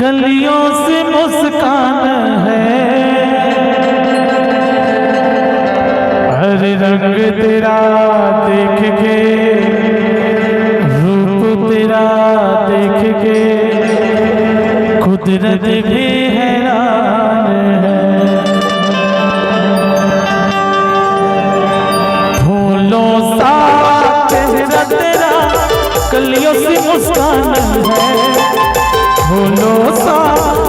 कलियों से मुस्कान है, हर रंग तेरा देख के, रूप तेरा देख के कुदरत भी हैरान है। फूलों सा चेहरा तेरा, कलियों से मुस्कान है, फूलों सा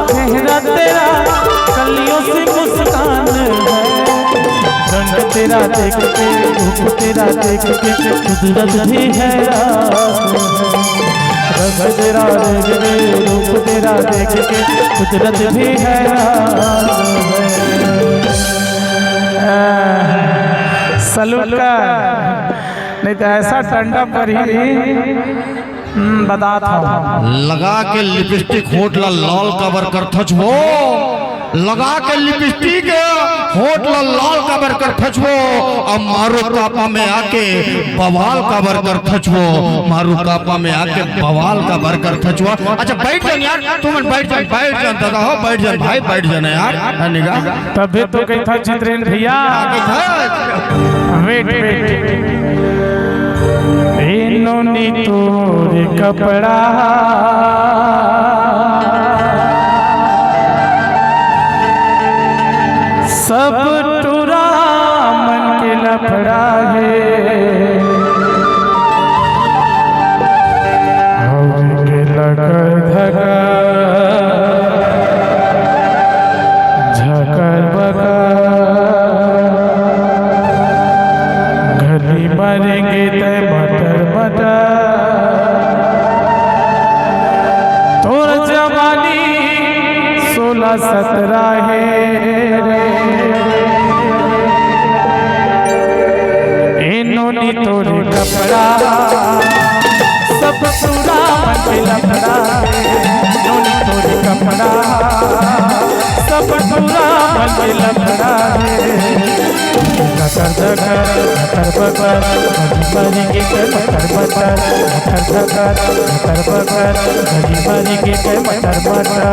चेहरा तेरा, कलियों से मुस्कान है। रंग तेरा देख के, रूप तेरा देख के कुदरत भी हैरान है। रंग तेरा देख के, रूप तेरा देख के कुदरत भी हैरान है। सलूट का नहीं तो ऐसा ठंडा पर ही बता था लगा के लिपस्टिक होठ ला लाल कवर कर थचवो, लगा के लिपस्टिक होठ ला लाल कवर कर थचवो, अब मारू कापा में आके बवाल कवर कर थचवो, मारू कापा में आके बवाल कवर कर थचवो। अच्छा बैठ जान यार, तुम बैठ जान दादा हो, बैठ जान भाई, बैठ जाना यार निगाह। तभी तो कही था चित्रेन भैया, वेट इन्होंने तोर कपड़ा सब टूरा मन के लफड़ा है, के लकर धगा झकर बगा घली मरेंगे ते मटर मटर, तोर जवानी 16-17 है रे, इन्होंने तोरे कपड़ा सब पूरा मन पे लफड़ा है, इन्होंने तोरे कपड़ा सब पूरा मन पे लफड़ा है। धकर धकर धकर बकर घड़ी मारी के मटर मटर, धकर धकर धकर बकर घड़ी मारी के मटर मटर,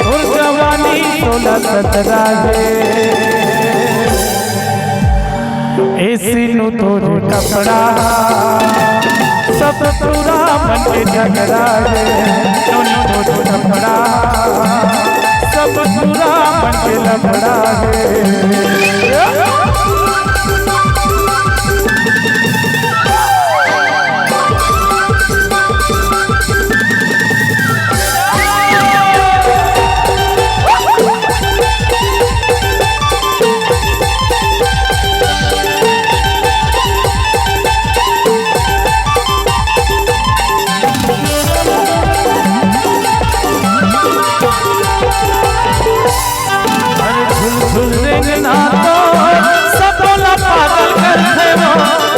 और जवानी 16-17 है, ऐसी नु तोर कपड़ा सब पूरा मन के झगड़ा है, तोर कपड़ा सब पूरा मन के लफड़ा है।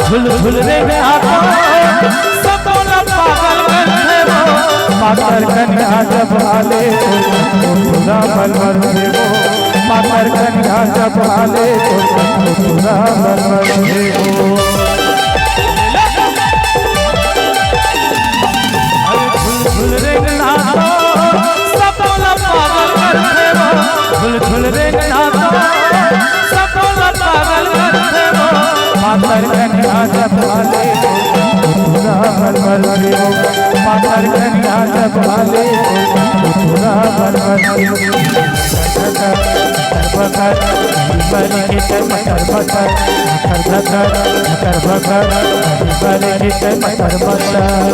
झुल झुल रे आको सब बोला पागल करते वो, पागल कन्या जब आले तो पूरा मलमल रे वो, पागल कन्या जब आले तो पूरा मलमल रे वो। झुल झुल रे आको सब बोला पागल करते वो, झुल झुल रे आको सब बोला पागल करते वो, पागल कन्या जब आले तो पूरा मलमल रे वो, पागल कन्या जब आले तो पूरा मलमल रे वो। धकर बकर के मटर मटर, धकर धकर बकर के मटर मटर,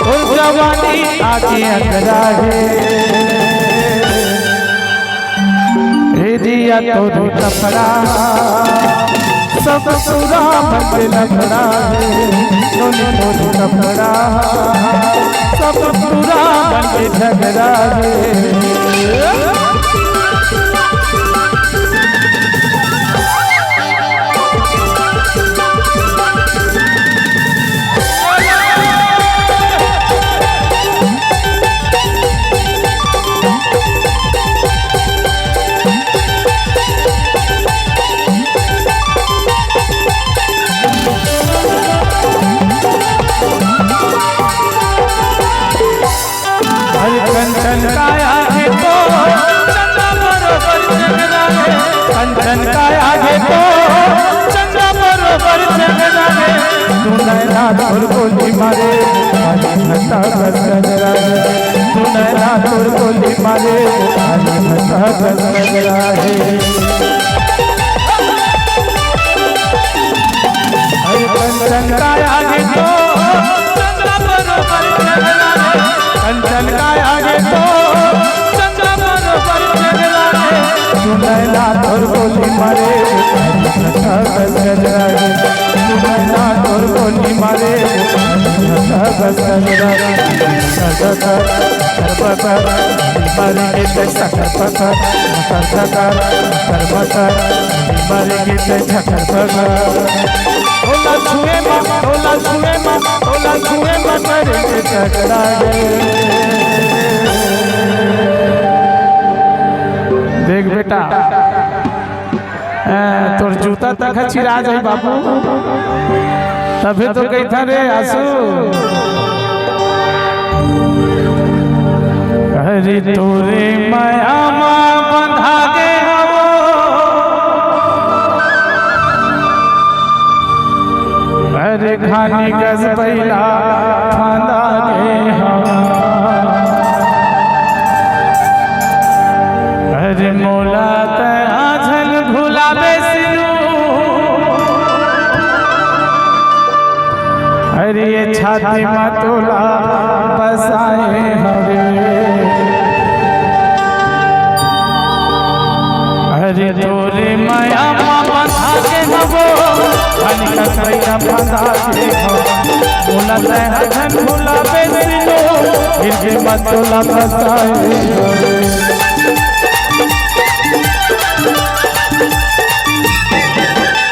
और जवानी आगे अंधरा है, दिया तो कपड़ा सब पूरा मन पे लफड़ा है, तो कपड़ा सब पूरा मन पे झगड़ा है। कंचन काया है तो चंद्रा बरोबर जगदा है, कंचन काया है तो चंद्रा बरोबर जगदा है। तू नैना तोर गोली मारे आली घटा गजरा है, तू नैना तोर गोली मारे आली घटा गजरा है। कंचन काया है तो चंद्रा बरोबर जगदा है, कंचन काया है तो चंद्रा बरोबर जगदा है। तू नैना तोर गोली मारे घटा गजरा है, तू नैना तोर गोली मारे घटा गजरा है। सकर कर मर के सकर पकर कर कर मर के झकर पकर ओला छुए माँ ओला छुए माँ ओला छुए माँ करे टकरा गे। देख बेटा तोर जूता तक चिरा जाए बाबू, तभी तो कही था रे आंसू। अरे तोरे माया माँ बंधा गे हो, अरे खानी गज बैला फांदा गे हो। अरे मोला तया झल भुलावे सिनु, अरे ये छाती में तोला बसाए हरे। अरे तोरे माया माँ बंधा के हवो खानी गज बैला फांदा गे हो। मोला तया झल भुलावे सिनु, इनके मत तोला बसाए हरे।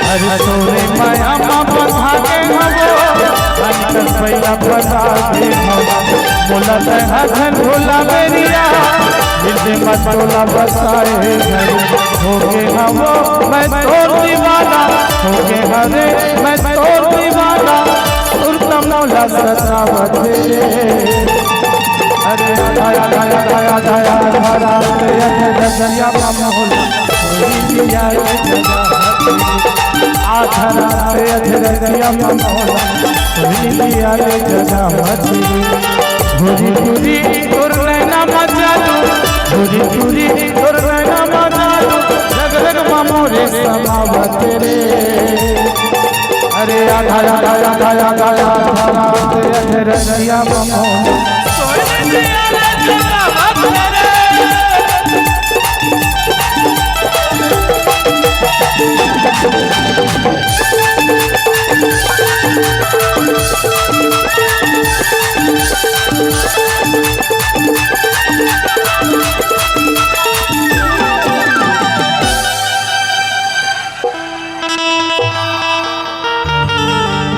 अरे तोरे माया माँ बंधा के हवो खानी पैला बता दे मोला तहा धन भोला मेरिया जिसे मत तोला बसाए हो के हवो मैं तोर दीवाना, हो के हरे मैं तोर दीवाना सुरता मौला सतावत रे। अरे आया आया आया आया धरा ते जगया मोला दिया आधरा से अधरतिया मोला दिया रे जगा मती। भूरी भूरी तोर नैना मजालू, भूरी भूरी तोर नैना मजालू जग जग मोरे समावत रे। अरे आया आया आया आया धरा ते अधरतिया मोला